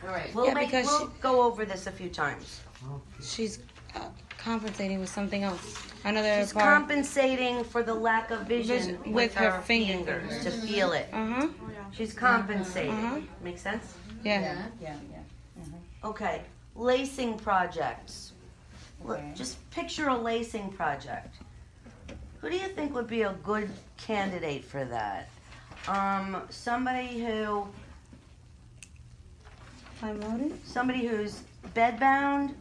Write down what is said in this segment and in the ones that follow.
All right, because we'll go over this a few times. she's compensating with something else. Another She's part. compensating for the lack of vision with her fingers to feel it. She's compensating. Make sense? Yeah. Okay, lacing projects. Look, Okay. just picture a lacing project. Who do you think would be a good candidate for that? Somebody who's bedbound.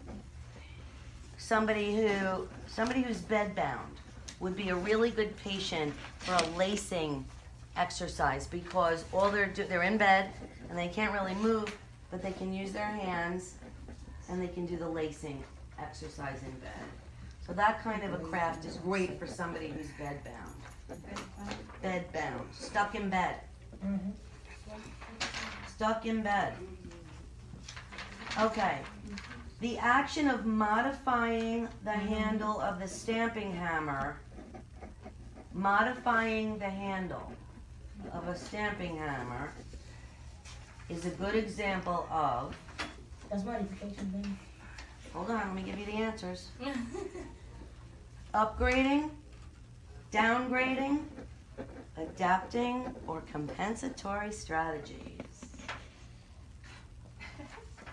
Somebody who's bedbound would be a really good patient for a lacing exercise because all they're in bed and they can't really move, but they can use their hands and they can do the lacing exercise in bed. So that kind of a craft is great for somebody who's bedbound. Bedbound, stuck in bed. Stuck in bed. Okay. The action of modifying the handle of the stamping hammer, is a good example of. That's modification then. Hold on, let me give you the answers. Upgrading, downgrading, adapting, or compensatory strategies.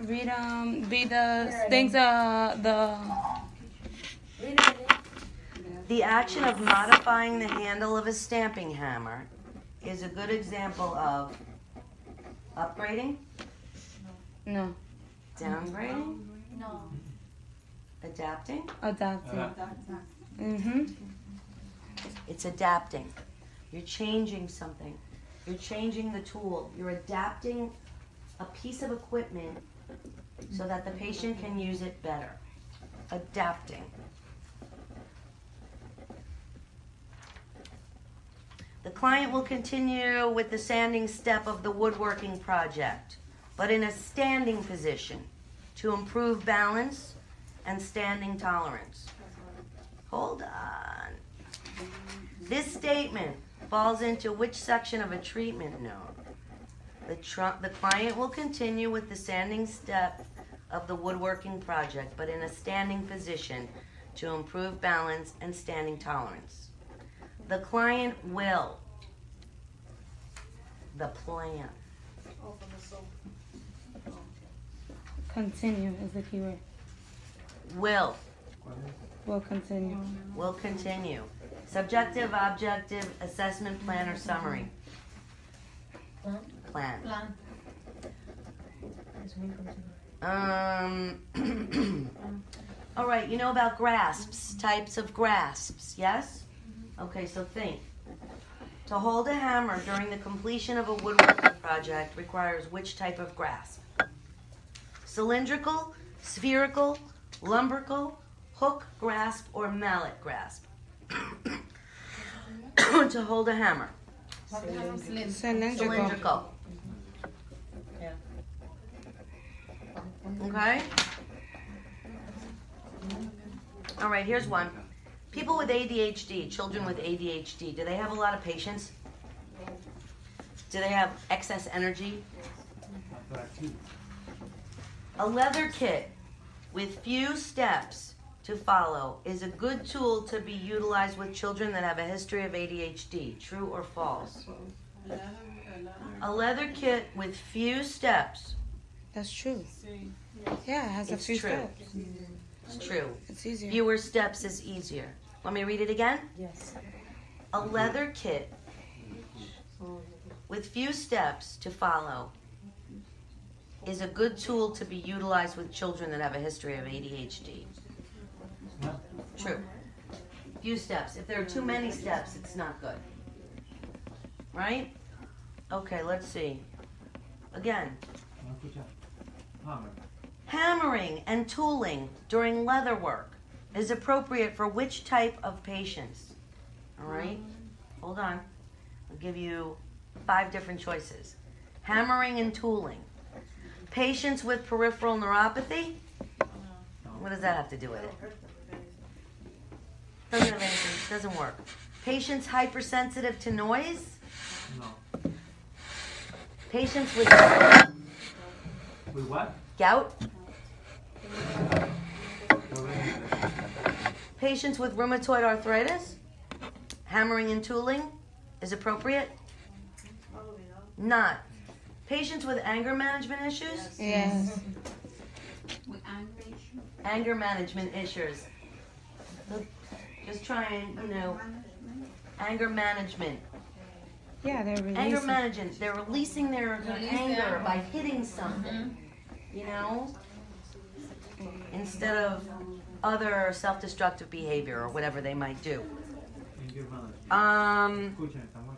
Read the things the The action of modifying the handle of a stamping hammer is a good example of upgrading, no downgrading, No. adapting. adapting. It's adapting. You're changing something. You're changing the tool. You're adapting a piece of equipment so that the patient can use it better. Adapting. The client will continue with the sanding step of the woodworking project, but in a standing position to improve balance and standing tolerance. Hold on. This statement falls into which section of a treatment note? The client will continue with the sanding step of the woodworking project, but in a standing position to improve balance and standing tolerance. The client will. The plan. Continue is the key word. Will. Will continue. Will continue. Subjective, objective, assessment plan, or summary? Plan. All right, you know about grasps, types of grasps, yes? Okay, so think. To hold a hammer during the completion of a woodworking project requires which type of grasp? Cylindrical, spherical, lumbrical, hook grasp, or mallet grasp? To hold a hammer. Cylindrical. Yeah. Okay? All right, here's one. People with ADHD, children with ADHD, do they have a lot of patience? Do they have excess energy? A leather kit with few steps to follow is a good tool to be utilized with children that have a history of ADHD. True or false? A leather kit with few steps. That's true. Yeah, it has a It's few true. steps. It's true. It's easier. Fewer steps is easier. Let me read it again. Yes. A leather kit with few steps to follow is a good tool to be utilized with children that have a history of ADHD. True. Few steps. If there are too many steps, it's not good. Right? Okay, let's see. Again. Hammering and tooling during leather work is appropriate for which type of patients? All right? Hold on. I'll give you 5 different choices. Hammering and tooling. Patients with peripheral neuropathy? What does that have to do with it? Doesn't have anything. Doesn't work. Patients hypersensitive to noise? No. Patients with With what? Gout. Patients with rheumatoid arthritis, hammering and tooling is appropriate? Not. Patients with anger management issues? Yes. With angry issue. Anger management issues. Just try and, anger management. Yeah, they're releasing. Anger management. They're releasing their anger by hitting something, instead of other self-destructive behavior or whatever they might do. Anger management. Um, Escuchen, estamos